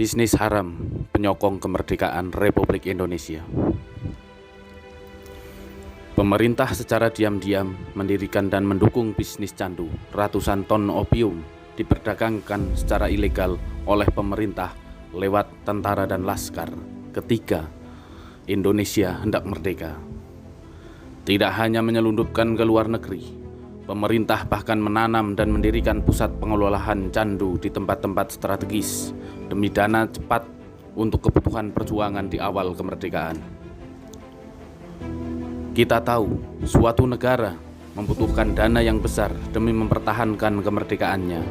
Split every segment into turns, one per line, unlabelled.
Bisnis haram penyokong kemerdekaan Republik Indonesia. Pemerintah secara diam-diam mendirikan dan mendukung bisnis candu. Ratusan ton opium diperdagangkan secara ilegal oleh pemerintah lewat tentara dan laskar ketika Indonesia hendak merdeka. Tidak hanya menyelundupkan ke luar negeri, pemerintah bahkan menanam dan mendirikan pusat pengelolaan candu di tempat-tempat strategis demi dana cepat untuk kebutuhan perjuangan di awal kemerdekaan. Kita tahu suatu negara membutuhkan dana yang besar demi mempertahankan kemerdekaannya.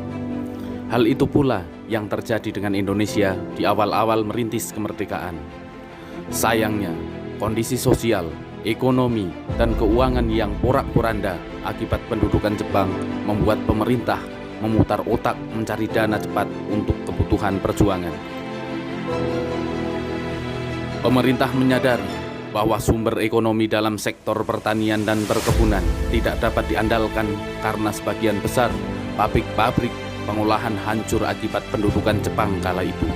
Hal itu pula yang terjadi dengan Indonesia di awal-awal merintis kemerdekaan. Sayangnya, kondisi sosial, ekonomi, dan keuangan yang porak-poranda akibat pendudukan Jepang membuat pemerintah memutar otak mencari dana cepat untuk kebutuhan perjuangan. Pemerintah menyadari bahwa sumber ekonomi dalam sektor pertanian dan perkebunan tidak dapat diandalkan karena sebagian besar pabrik-pabrik pengolahan hancur akibat pendudukan Jepang kala itu.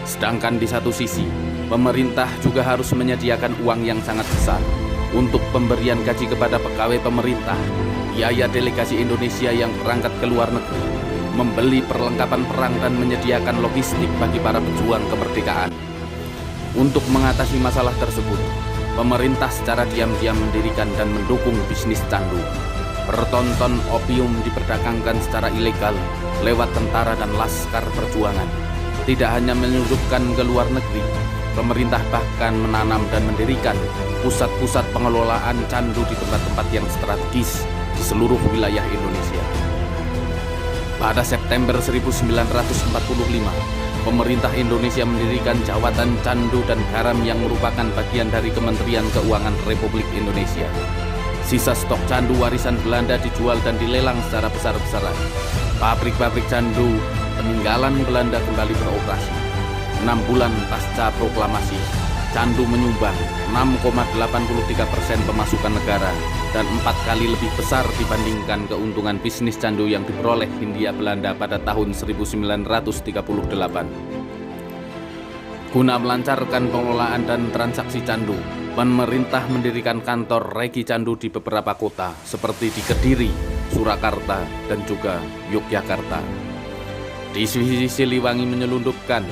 Sedangkan di satu sisi, pemerintah juga harus menyediakan uang yang sangat besar untuk pemberian gaji kepada pegawai pemerintah, biaya delegasi Indonesia yang berangkat ke luar negeri, membeli perlengkapan perang dan menyediakan logistik bagi para pejuang kemerdekaan. Untuk mengatasi masalah tersebut, pemerintah secara diam-diam mendirikan dan mendukung bisnis candu. Bertonton opium diperdagangkan secara ilegal lewat tentara dan laskar perjuangan. Tidak hanya menyelundupkan ke luar negeri, pemerintah bahkan menanam dan mendirikan pusat-pusat pengelolaan candu di tempat-tempat yang strategis di seluruh wilayah Indonesia. Pada September 1945, pemerintah Indonesia mendirikan Jawatan Candu dan Garam yang merupakan bagian dari Kementerian Keuangan Republik Indonesia. Sisa stok candu warisan Belanda dijual dan dilelang secara besar-besaran. Pabrik-pabrik candu peninggalan Belanda kembali beroperasi. 6 bulan pasca proklamasi, candu menyumbang 6,83% pemasukan negara dan 4 kali lebih besar dibandingkan keuntungan bisnis candu yang diperoleh Hindia Belanda pada tahun 1938. Guna melancarkan pengelolaan dan transaksi candu, pemerintah mendirikan kantor regi candu di beberapa kota seperti di Kediri, Surakarta, dan juga Yogyakarta. Di sisi Siliwangi menyelundupkan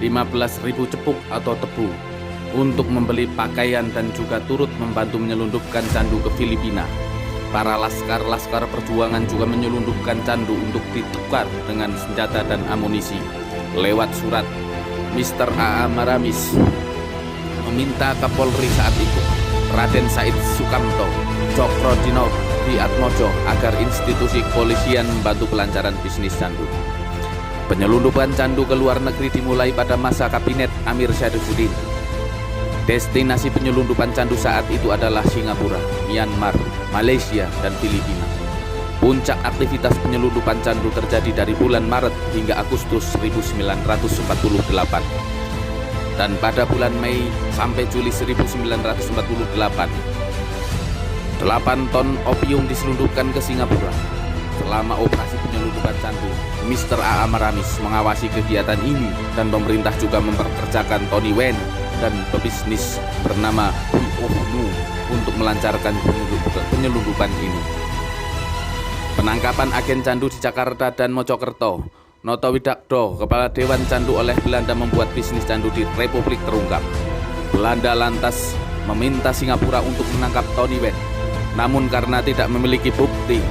15.000 cepuk atau tebu untuk membeli pakaian dan juga turut membantu menyelundupkan candu ke Filipina. Para laskar-laskar perjuangan juga menyelundupkan candu untuk ditukar dengan senjata dan amunisi. Lewat surat, Mr. A.A. Maramis meminta Kapolri saat itu, Raden Said Sukamto, Cokrodiningrat Atmojo, agar institusi kepolisian membantu kelancaran bisnis candu. Penyelundupan candu ke luar negeri dimulai pada masa kabinet Amir Syarifuddin. Destinasi penyelundupan candu saat itu adalah Singapura, Myanmar, Malaysia, dan Filipina. Puncak aktivitas penyelundupan candu terjadi dari bulan Maret hingga Agustus 1948. Dan pada bulan Mei sampai Juli 1948, 8 ton opium diselundupkan ke Singapura. Selama operasi penyelundupan candu, Mr. A.A. Maramis mengawasi kegiatan ini dan pemerintah juga memperkerjakan Tony Wen dan pebisnis bernama Hui Oh Nu untuk melancarkan penyelundupan ini. Penangkapan agen candu di Jakarta dan Mojokerto, Noto Widakdo, kepala Dewan Candu oleh Belanda, membuat bisnis candu di Republik terungkap. Belanda lantas meminta Singapura untuk menangkap Tony Wen, namun karena tidak memiliki bukti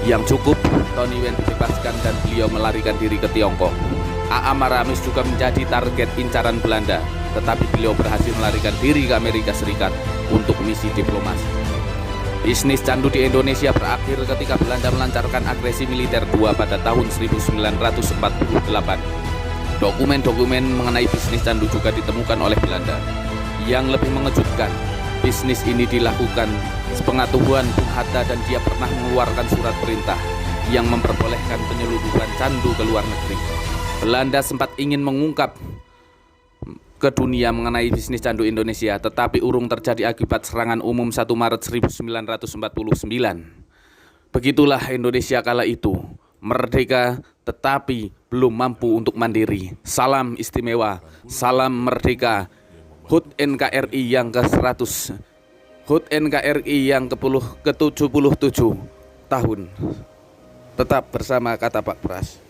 yang cukup, Tony Wen dibebaskan dan beliau melarikan diri ke Tiongkok. A.A. Maramis juga menjadi target incaran Belanda, tetapi beliau berhasil melarikan diri ke Amerika Serikat untuk misi diplomasi. Bisnis candu di Indonesia berakhir ketika Belanda melancarkan agresi militer 2 pada tahun 1948. Dokumen-dokumen mengenai bisnis candu juga ditemukan oleh Belanda. Yang lebih mengejutkan, bisnis ini dilakukan sepengetahuan Bung Hatta dan dia pernah mengeluarkan surat perintah yang memperbolehkan penyelundupan candu ke luar negeri. Belanda sempat ingin mengungkap ke dunia mengenai bisnis candu Indonesia, tetapi urung terjadi akibat serangan umum 1 Maret 1949. Begitulah Indonesia kala itu, merdeka tetapi belum mampu untuk mandiri. Salam istimewa, salam merdeka. HUT NKRI yang ke-100, HUT NKRI yang ke-77 tahun. Tetap bersama Kata Pak Pras.